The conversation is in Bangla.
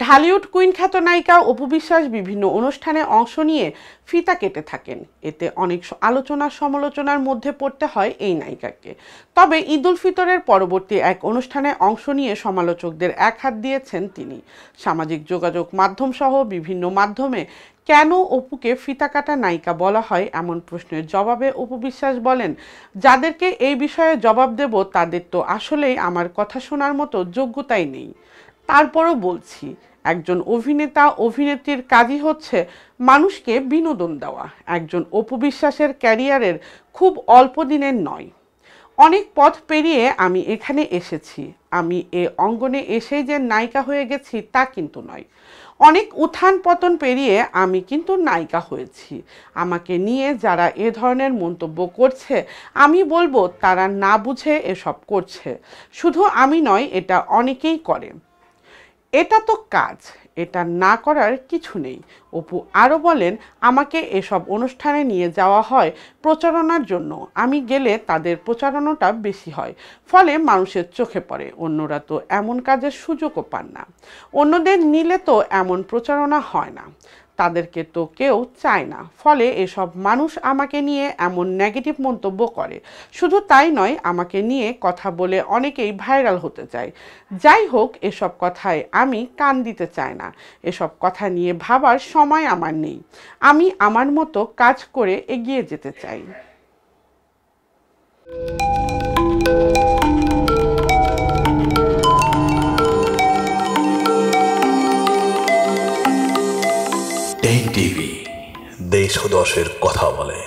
ঢালিউড কুইন খ্যাত নায়িকা অপু বিশ্বাস বিভিন্ন অনুষ্ঠানে অংশ নিয়ে ফিতা কেটে থাকেন। এতে অনেক আলোচনা সমালোচনার মধ্যে পড়তে হয় এই নায়িকাকে। তবে ঈদ উল ফিতরের পরবর্তী এক অনুষ্ঠানে অংশ নিয়ে সমালোচকদের এক হাত দিয়েছেন তিনি। সামাজিক যোগাযোগ মাধ্যম সহ বিভিন্ন মাধ্যমে কেন অপুকে ফিতা কাটা নায়িকা বলা হয় এমন প্রশ্নের জবাবে অপু বিশ্বাস বলেন, যাদেরকে এই বিষয়ে জবাব দেব তাদের তো আসলেই আমার কথা শোনার মতো যোগ্যতাই নেই। তারপরও বলছি, একজন অভিনেতা অভিনেত্রীর কাজই হচ্ছে মানুষকে বিনোদন দেওয়া। একজন অপু বিশ্বাসের ক্যারিয়ারের খুব অল্প দিনের নয়, অনেক পথ পেরিয়ে আমি এখানে এসেছি। আমি এ অঙ্গনে এসেই যে নায়িকা হয়ে গেছি তা কিন্তু নয়। অনেক উত্থান পতন পেরিয়ে আমি কিন্তু নায়িকা হয়েছি। আমাকে নিয়ে যারা এ ধরনের মন্তব্য করছে, আমি বলবো তারা না বুঝে এসব করছে। শুধু আমি নয়, এটা অনেকেই করে। এটা তো কাজ, এটা না করার কিছু নেই। অপু আরও বলেন, আমাকে এসব অনুষ্ঠানে নিয়ে যাওয়া হয় প্রচারণার জন্য। আমি গেলে তাদের প্রচারণাটা বেশি হয়, ফলে মানুষের চোখে পড়ে। অন্যরা তো এমন কাজের সুযোগও পান না। অন্যদের নিলে তো এমন প্রচারণা হয় না, তাদেরকে তো কেউ চায় না। ফলে এসব মানুষ আমাকে নিয়ে এমন নেগেটিভ মন্তব্য করে। শুধু তাই নয়, আমাকে নিয়ে কথা বলে অনেকেই ভাইরাল হতে চায়। যাই হোক, এসব কথায় আমি কান দিতে চাই না। এসব কথা নিয়ে ভাবার সময় আমার নেই। আমি আমার মতো কাজ করে এগিয়ে যেতে চাই। টেন টিভি, দেশ ও দশের কথা বলে।